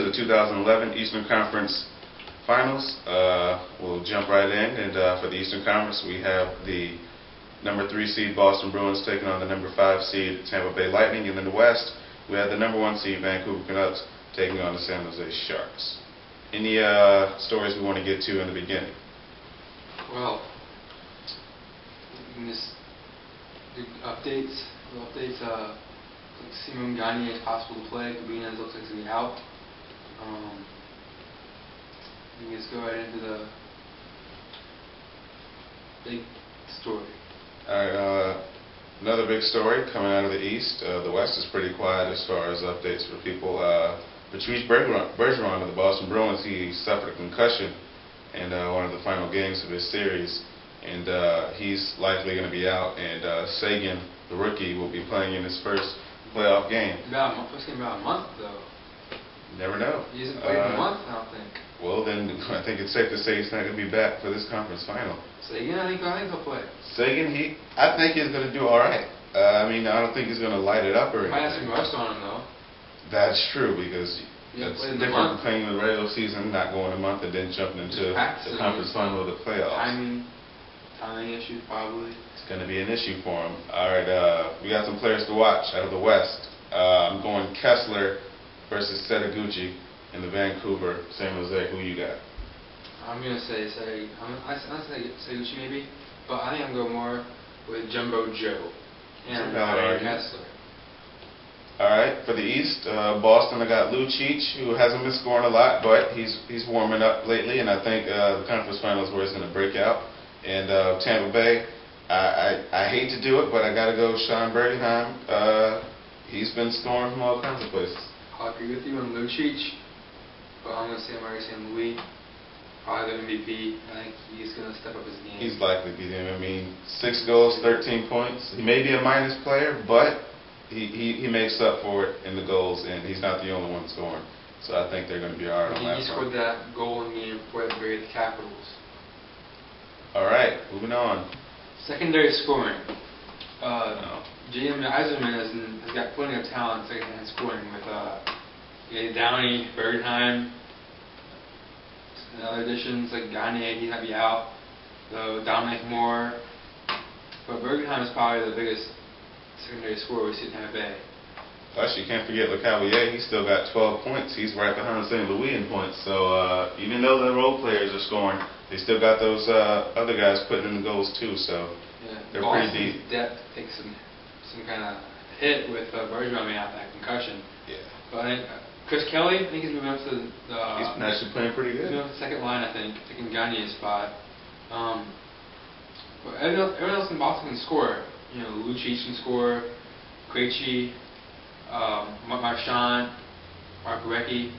to the 2011 Eastern Conference Finals. We'll jump right in, and for the Eastern Conference we have the number 3 seed Boston Bruins taking on the number 5 seed Tampa Bay Lightning, and in the West we have the number 1 seed Vancouver Canucks taking on the San Jose Sharks. Any stories we want to get to in the beginning? Well, just the updates. Like Simon Gagne is possible to play. Cabinez looks like he's going to be out. We can just go right into the big story. Alright, another big story coming out of the East. The West is pretty quiet as far as updates for people. Patrice Bergeron of the Boston Bruins, he suffered a concussion in one of the final games of his series, and he's likely going to be out. And Seguin, the rookie, will be playing in his first playoff game. First game about a month, though. Never know. He hasn't played in a month, I don't think. Well, then I think it's safe to say he's not going to be back for this conference final. Seguin, I think he'll play. Seguin, I think he's going to do all right. I mean, I don't think he's going to light it up or anything. Might have some rust on him, though. That's true, because it's different from playing in the regular season, not going a month and then jumping into the conference final of the playoffs. Timing issue, probably. It's going to be an issue for him. All right, we got some players to watch out of the West. I'm going Kessler versus Setaguchi in the Vancouver San Jose. Who you got? I'm going to say Setaguchi maybe, but I think I'm going more with Jumbo Joe and Kessler. All right, for the East, Boston, I got Lucic, who hasn't been scoring a lot, but he's warming up lately, and I think the conference finals where he's going to break out. And Tampa Bay, I hate to do it, but I got to go Sean Bergenheim. He's been scoring from all kinds of places. I'll agree with you on Lucic, but I'm going to say Marty St. Louis, probably the MVP. I think he's going to step up his game. He's likely to be the MVP. I mean, 6 goals, 13 points. He may be a minus player, but he makes up for it in the goals, and he's not the only one scoring. So I think they're going to be all right on that front. He scored that goal in game for the Capitals. All right, moving on. Secondary scoring. J.M. Eiserman has got plenty of talent second-hand scoring with Downey, Bergheim, and other additions like Gagne. He might be out. So Dominic Moore. But Bergheim is probably the biggest secondary scorer we see in Tampa Bay. Plus, you can't forget LeCavalier. He's still got 12 points. He's right behind St. Louis in points. So even though the role players are scoring, they still got those other guys putting in the goals too. So they're pretty deep. Depth takes some kind of hit with Bergeron being out that concussion. Yeah. But I think Chris Kelly, I think he's moving up to the. He's been actually playing pretty good. He's moving up to the second line, I think, taking Gagne's spot. But everyone else in Boston can score. You know, Lucic can score, Krejci, Marchand, Mark Recchi.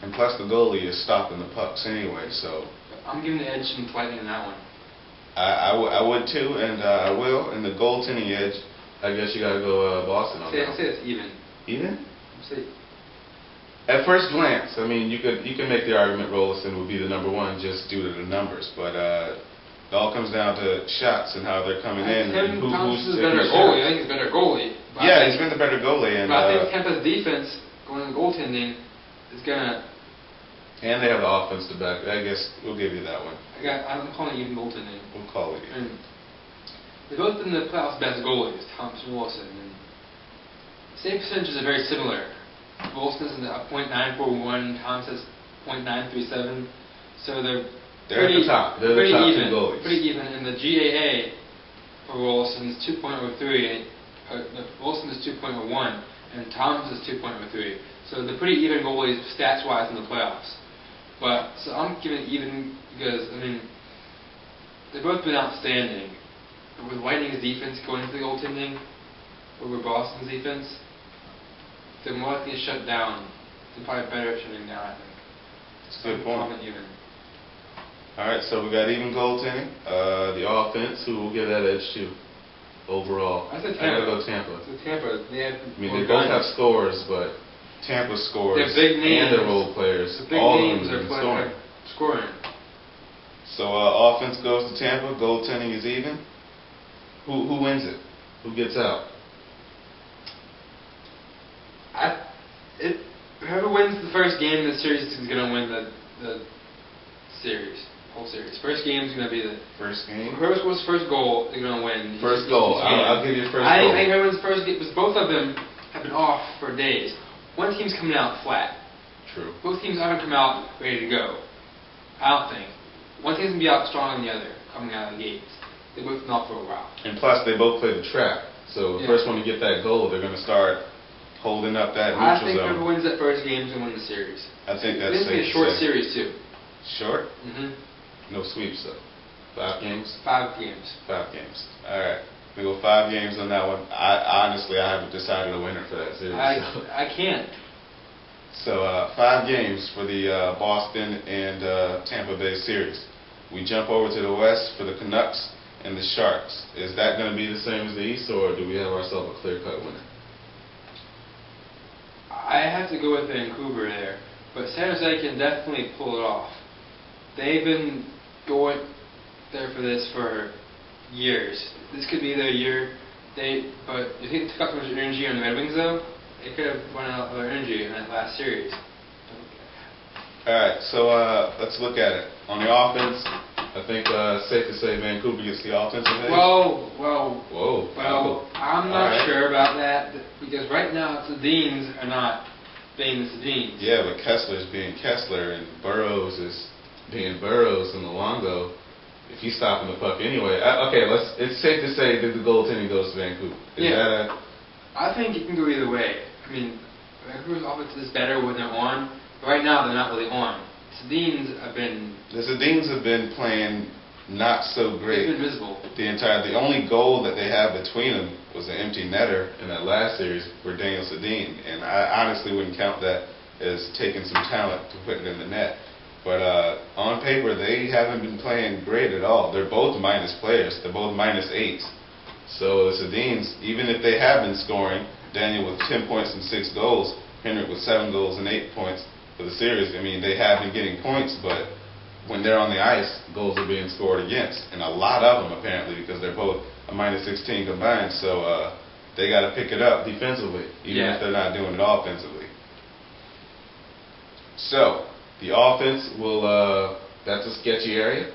And plus the goalie is stopping the pucks anyway, so. I'm giving the edge to Lightning in that one. I would too, and I will. And the goaltending edge, I guess you got to go Boston on that. I'd say it's even. Even? Say. At first glance, I mean, you can make the argument Rolison would be the number 1 just due to the numbers, but it all comes down to shots and how they're coming in. And who's a better goalie? I think he's a better goalie. Yeah, he's been the better goalie. And, but I think Tampa's defense going to goaltending is gonna. And they have the offense to back. I guess we'll give you that one. I'm calling it even goaltending. We'll call it even. They've both been the playoffs' best goalies, Thompson and Wilson. And save percentages are very similar. Wilson's at .941, Thompson's .937. So they're at the top. They're the top even, 2 goalies. Pretty even. And the GAA for Wilson is 2.03. Wilson is 2.01, and Thompson is 2.03. So they're pretty even goalies stats-wise in the playoffs. But so I'm giving it even because I mean they've both been outstanding. But with Lightning's defense going into the goaltending over Boston's defense, they're more likely to shut down. They're probably better at shutting down, I think. That's a good point. Even. All right, so we got even goaltending. The offense, who will give that edge to overall? I said Tampa. I gotta go Tampa. Tampa. They both have scores, but Tampa scores big names, and their role players. The big all names of them are scoring. So offense goes to Tampa. Goaltending is even. Who wins it? Who gets out? It Whoever wins the first game in the series is going to win the series. Whole series. First game is going to be the First game? Whoever scores the first goal is going to win. First goal. I'll give you first goal. I think whoever wins the first game, because both of them have been off for days. One team's coming out flat. True. Both teams aren't come out ready to go. I don't think. One team's going to be out stronger than the other coming out of the gates. They both been off for a while. And plus, they both play the trap. So the first one to get that goal, they're going to start holding up that neutral zone. I think whoever wins that first game is going to win the series. I think that's It's going to be a short series, too. Short? Mm-hmm. No sweeps, though. 5 games? 5 games. 5 games. All right. We go 5 games on that one. Honestly, I haven't decided a winner for that series. I can't. So 5 games for the Boston and Tampa Bay series. We jump over to the West for the Canucks and the Sharks. Is that going to be the same as the East, or do we have ourselves a clear-cut winner? I have to go with Vancouver there, but San Jose can definitely pull it off. They've been going there for this for years. This could be their year. But you think they took up too much energy on the Red Wings, though? They could have run out of their energy in that last series. All right, so let's look at it. On the offense, I think it's safe to say Vancouver gets the offensive edge. Well, I'm not sure about that, because right now the Deans are not being the Deans. Yeah, but Kessler's being Kessler, and Burroughs is being Burroughs, and Luongo, if he's stopping the puck anyway. It's safe to say that the goaltending goes to Vancouver. I think it can go either way. I mean, Vancouver's offense is better when they're on. But right now, they're not really on. The Sedins have been playing not so great. They've been visible. The only goal that they have between them was an empty netter in that last series for Daniel Sedin, and I honestly wouldn't count that as taking some talent to put it in the net. But on paper, they haven't been playing great at all. They're both minus players. They're both -8s. So the Sedins, even if they have been scoring, Daniel with 10 points and 6 goals, Henrik with 7 goals and 8 points for the series. I mean, they have been getting points, but when they're on the ice, goals are being scored against, and a lot of them apparently, because they're both a -16 combined. So they got to pick it up defensively, even if they're not doing it offensively. So the offense will. That's a sketchy area.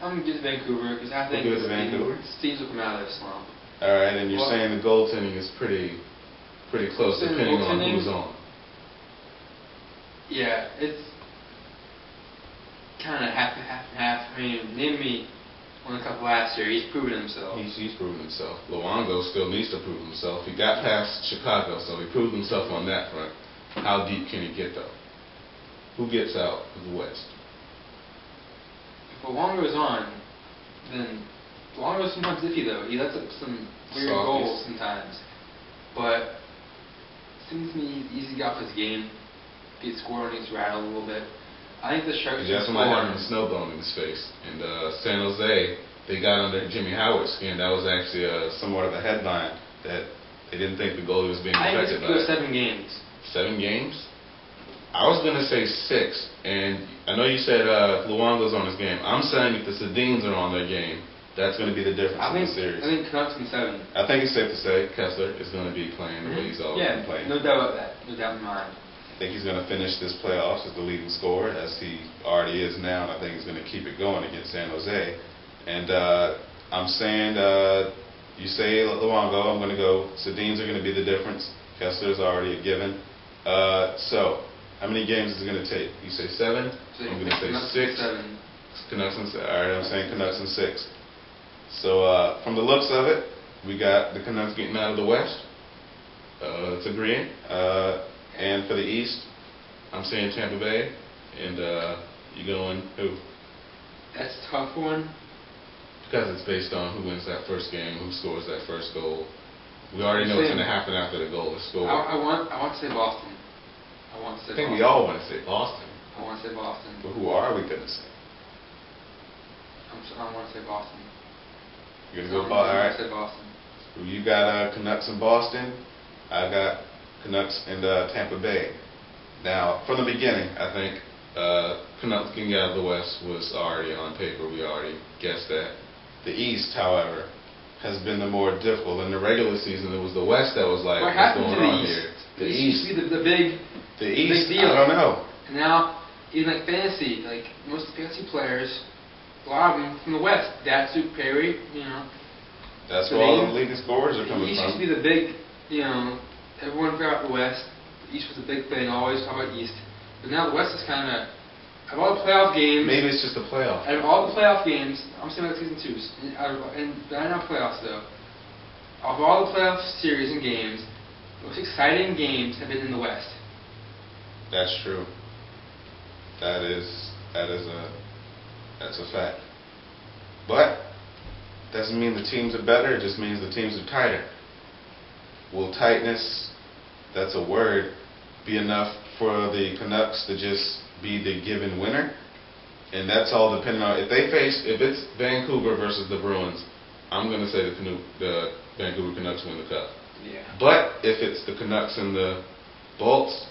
I'm gonna give it to Vancouver because I think Vancouver. Steve's will come out of their slump. All right, and you're saying the goaltending is pretty close, depending on who's on. Yeah, it's kind of half and half. I mean, name me one couple last year. He's proven himself. He's proven himself. Luongo still needs to prove himself. He got past Chicago, so he proved himself on that front. How deep can he get, though? Who gets out of the West? If Luongo is on, then Luongo is sometimes iffy, though. He lets up some weird goals sometimes. But it seems to me he's easy to get off his game. If he scored, he gets rattled a little bit. I think the Sharks just might have a snowball in his face. And San Jose, they got under Jimmy Howard's skin. That was actually somewhat of a headline that they didn't think the goalie was being affected by. I think it's 7 games. 7 games? I was going to say 6. And I know you said Luongo's on his game. I'm saying if the Sedins are on their game, that's going to be the difference in the series. I think Canucks in 7. I think it's safe to say Kessler is going to be playing the way he's always been playing. No doubt about that. No doubt in my mind. I think he's going to finish this playoffs as the leading scorer, as he already is now, and I think he's going to keep it going against San Jose. And I'm saying, you say Luongo, I'm going to go. Sedins are going to be the difference. Kessler's already a given. So, how many games is it going to take? You say 7? I'm going to say 6. Canucks in 6. All right, I'm saying Canucks in 6. So, from the looks of it, we got the Canucks getting out of the West. It's agreeing. And for the East, I'm saying Tampa Bay. And you going who? That's a tough one. Because it's based on who wins that first game, who scores that first goal. We already know what's going to happen after the goal is scored. I want to say Boston. I think we all want to say Boston. I want to say Boston. But who are we going to say? I want to say Boston. You're going to go Boston? All right. I say Boston. You got Canucks in Boston. I got Canucks in Tampa Bay. Now, from the beginning, I think Canucks getting out of the West was already on paper. We already guessed that. The East, however, has been the more difficult. In the regular season, it was the West that was like, what's going on here? The It East. used to be the big, The East, big deal. I don't know. And now, even like fantasy, like most fantasy players, a lot of them from the West. Datsuk, Perry, That's the where all name. the leading scorers are The coming East used to from. be the big, everyone forgot the West. The East was the big thing, always talk about East. But now the West is kind of, out of all the playoff games, Maybe it's just a playoff. out of all the playoff games, I'm saying about season 2s, and not playoffs though, of all the playoff series and games, the most exciting games have been in the West. That's true. That's a fact. But doesn't mean the teams are better, it just means the teams are tighter. Will tightness, that's a word, be enough for the Canucks to just be the given winner? And that's all depending on if it's Vancouver versus the Bruins, I'm gonna say the Vancouver Canucks win the cup. Yeah. But if it's the Canucks and the Bolts,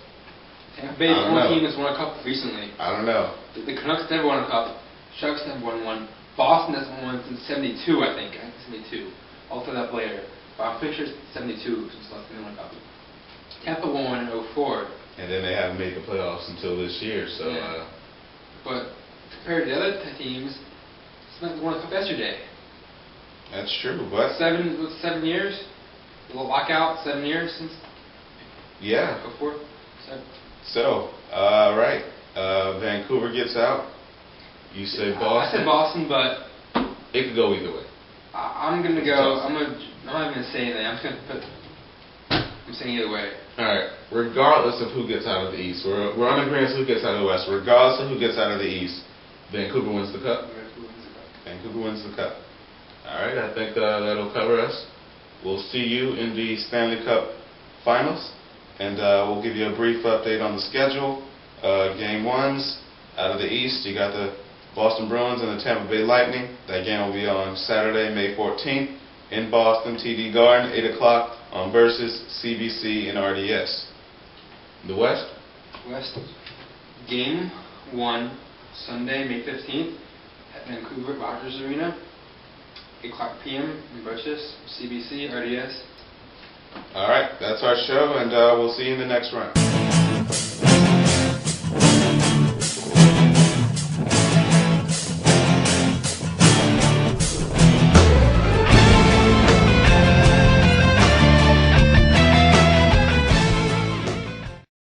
Tampa Bay's the only team that's won a cup recently. I don't know. The Canucks never won a cup. Sharks never won one. Boston hasn't won since '72, I think. 72. I'll throw that up later. But I'm pretty sure it's '72 since last time they won a cup. Tampa won one in '04. And then they haven't made the playoffs until this year, so Yeah. But compared to the other teams, Smith won a cup yesterday. that's true. But 7 years? A little lockout, 7 years since yeah. before. So, right. Vancouver gets out. You say I Boston. said Boston, but It could go either way. I'm gonna go. I'm not even gonna say anything. I'm saying either way. All right. Regardless of who gets out of the East, we're on agreement who gets out of the West. Regardless of who gets out of the East, Vancouver wins the cup. Vancouver wins the cup. All right. I think that'll cover us. We'll see you in the Stanley Cup Finals, and we'll give you a brief update on the schedule. Game 1s out of the East, you got the Boston Bruins and the Tampa Bay Lightning. That game will be on Saturday, May 14th in Boston, TD Garden, 8 o'clock on Versus, CBC, and RDS. The West? West. Game 1, Sunday, May 15th at Vancouver at Rogers Arena. 8 o'clock p.m. in Versus, CBC, RDS. All right, that's our show, and we'll see you in the next round.